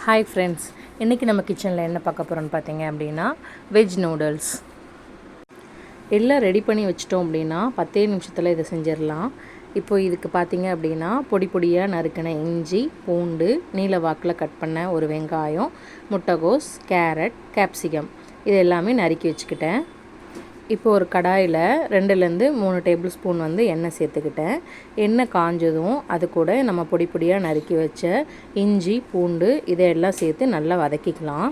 Hi friends, இன்றைக்கி நம்ம கிச்சனில் என்ன பார்க்க போகிறோன்னு பார்த்தீங்க அப்படின்னா வெஜ் நூடுல்ஸ். எல்லாம் ரெடி பண்ணி வச்சிட்டோம் அப்படின்னா 10 நிமிஷத்தில் இதை செஞ்சிடலாம். இப்போ இதுக்கு பார்த்தீங்க அப்படின்னா பொடி பொடியாக நறுக்கின இஞ்சி, பூண்டு, நீல வாக்கில் கட் பண்ண ஒரு வெங்காயம், முட்டைகோஸ், கேரட், கேப்சிகம் இது எல்லாமே நறுக்கி வச்சுக்கிட்டேன். இப்போ ஒரு கடாயில் 2லேருந்து 3 டேபிள் ஸ்பூன் எண்ணெய் சேர்த்துக்கிட்டேன். எண்ணெய் காஞ்சதும் அது கூட நம்ம பொடி பொடியாக நறுக்கி வச்ச இஞ்சி, பூண்டு இதையெல்லாம் சேர்த்து நல்லா வதக்கிக்கலாம்.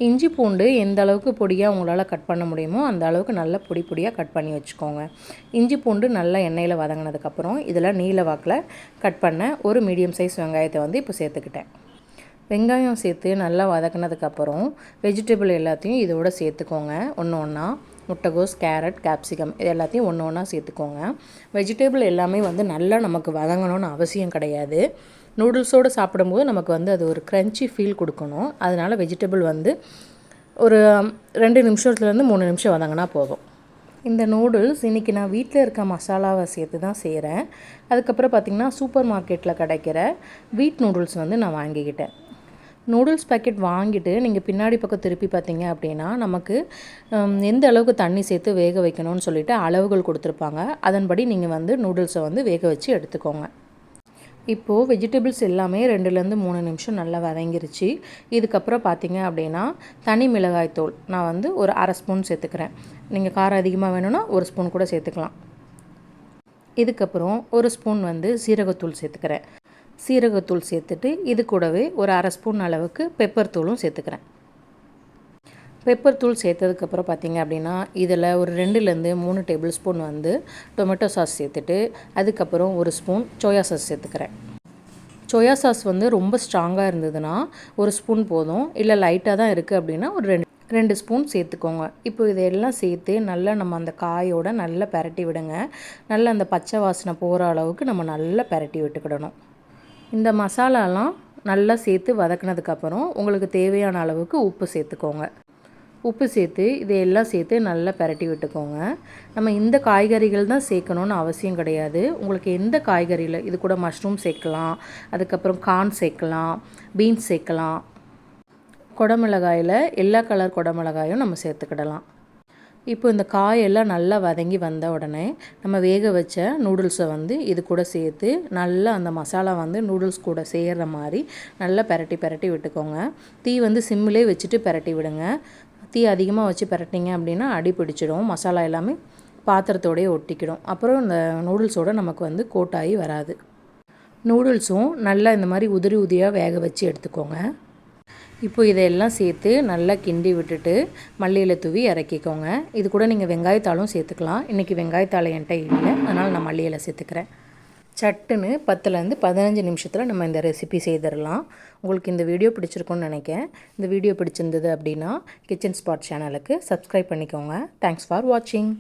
இஞ்சி பூண்டு எந்த அளவுக்கு பொடியாக உங்களால் கட் பண்ண முடியுமோ அந்த அளவுக்கு நல்லா பொடி பொடியாக கட் பண்ணி வச்சுக்கோங்க. இஞ்சி பூண்டு நல்லா எண்ணெயில் வதங்கினதுக்கப்புறம் இதில் நீல வாக்கில் கட் பண்ண ஒரு மீடியம் சைஸ் வெங்காயத்தை இப்போ சேர்த்துக்கிட்டேன். வெங்காயம் சேர்த்து நல்லா வதக்கினதுக்கப்புறம் வெஜிடபிள் எல்லாத்தையும் இதோடு சேர்த்துக்கோங்க. ஒன்று ஒன்றா முட்டைகோஸ், கேரட், கேப்சிகம் இது எல்லாத்தையும் ஒன்று ஒன்றா சேர்த்துக்கோங்க. வெஜிடபிள் எல்லாமே நல்லா நமக்கு வதங்கணும்னு அவசியம் கிடையாது. நூடுல்ஸோடு சாப்பிடும்போது நமக்கு அது ஒரு க்ரன்ச்சி ஃபீல் கொடுக்கணும். அதனால் வெஜிடபிள் ஒரு 2 நிமிஷத்துலேருந்து 3 நிமிஷம் வதங்கினா போதும். இந்த நூடுல்ஸ் இன்றைக்கி நான் வீட்டில் இருக்க மசாலாவை சேர்த்து தான் செய்கிறேன். அதுக்கப்புறம் பார்த்திங்கன்னா சூப்பர் மார்க்கெட்டில் கிடைக்கிற வீட் நூடுல்ஸ் நான் வாங்கிக்கிட்டேன். நூடுல்ஸ் பேக்கெட் வாங்கிட்டு நீங்கள் பின்னாடி பக்கம் திருப்பி பார்த்தீங்க அப்படின்னா நமக்கு எந்த அளவுக்கு தண்ணி சேர்த்து வேக வைக்கணும்னு சொல்லிட்டு அளவுகள் கொடுத்துருப்பாங்க. அதன்படி நீங்கள் நூடுல்ஸை வேக வச்சு எடுத்துக்கோங்க. இப்போது வெஜிடபிள்ஸ் எல்லாமே 2லேருந்து 3 நிமிஷம் நல்லா வதங்கிருச்சு. இதுக்கப்புறம் பார்த்தீங்க அப்படின்னா தனி மிளகாய்த்தூள் நான் ஒரு 1/2 ஸ்பூன் சேர்த்துக்கிறேன். நீங்கள் காரம் அதிகமாக வேணும்னா 1 ஸ்பூன் கூட சேர்த்துக்கலாம். இதுக்கப்புறம் 1 ஸ்பூன் சீரகத்தூள் சேர்த்துக்கிறேன். சீரகத்தூள் சேர்த்துட்டு இது கூடவே ஒரு 1/2 ஸ்பூன் அளவுக்கு பெப்பர் தூளும் சேர்த்துக்கிறேன். பெப்பர் தூள் சேர்த்ததுக்கப்புறம் பார்த்திங்க அப்படின்னா இதில் ஒரு 2லேருந்து 3 டேபிள் ஸ்பூன் டொமேட்டோ சாஸ் சேர்த்துட்டு அதுக்கப்புறம் 1 ஸ்பூன் சோயா சாஸ் சேர்த்துக்கிறேன். சோயா சாஸ் ரொம்ப ஸ்ட்ராங்காக இருந்ததுன்னா 1 ஸ்பூன் போதும். இல்லை லைட்டாக தான் இருக்குது அப்படின்னா ஒரு 2 ஸ்பூன் சேர்த்துக்கோங்க. இப்போ இதையெல்லாம் சேர்த்து நல்லா நம்ம அந்த காயோடு நல்லா பெரட்டி விடுங்க. நல்லா அந்த பச்சை வாசனை போகிற அளவுக்கு நம்ம நல்லா பெரட்டி விட்டுக்கிடணும். இந்த மசாலாலாம் நல்லா சேர்த்து வதக்கினதுக்கப்புறம் உங்களுக்கு தேவையான அளவுக்கு உப்பு சேர்த்துக்கோங்க. உப்பு சேர்த்து இதையெல்லாம் சேர்த்து நல்லா பெரட்டி விட்டுக்கோங்க. நம்ம இந்த காய்கறிகள் தான் சேர்க்கணுன்னு அவசியம் கிடையாது. உங்களுக்கு எந்த காய்கறியில் இது கூட மஷ்ரூம் சேர்க்கலாம், அதுக்கப்புறம் கார்ன் சேர்க்கலாம், பீன்ஸ் சேர்க்கலாம். குடமிளகாயில் எல்லா கலர் குடமிளகாயும் நம்ம சேர்த்துக்கிடலாம். இப்போ இந்த காயெல்லாம் நல்லா வதங்கி வந்த உடனே நம்ம வேக வச்ச நூடுல்ஸை இது கூட சேர்த்து நல்லா அந்த மசாலா நூடுல்ஸ் கூட சேர்கிற மாதிரி நல்லா பெரட்டி விட்டுக்கோங்க. தீ சிம்மிலே வச்சுட்டு பெரட்டி விடுங்க. தீ அதிகமாக வச்சு பெரட்டிங்க அப்படின்னா அடி பிடிச்சிடும். மசாலா எல்லாமே பாத்திரத்தோடையே ஒட்டிக்கிடும். அப்புறம் இந்த நூடுல்ஸோடு நமக்கு கோட்டாகி வராது. நூடுல்ஸும் நல்லா இந்த மாதிரி உதிரி உதிரியாக வேக வச்சு எடுத்துக்கோங்க. இப்போ இதையெல்லாம் சேர்த்து நல்லா கிண்டி விட்டுட்டு மல்லியில் தூவி இறக்கிக்கோங்க. இது கூட நீங்கள் வெங்காயத்தாளும் சேர்த்துக்கலாம். இன்றைக்கி வெங்காயத்தாளை என்கிட்ட இல்லை, அதனால் நான் மல்லியில் சேர்த்துக்கிறேன். சட்டுன்னு 10லேருந்து 15 நிமிஷத்தில் நம்ம இந்த ரெசிபி செய்திடலாம். உங்களுக்கு இந்த வீடியோ பிடிச்சிருக்குன்னு நினைக்கிறேன். இந்த வீடியோ பிடிச்சிருந்தது அப்படின்னா கிச்சன் ஸ்பாட் சேனலுக்கு சப்ஸ்கிரைப் பண்ணிக்கோங்க. தேங்க்ஸ் ஃபார் வாட்சிங்.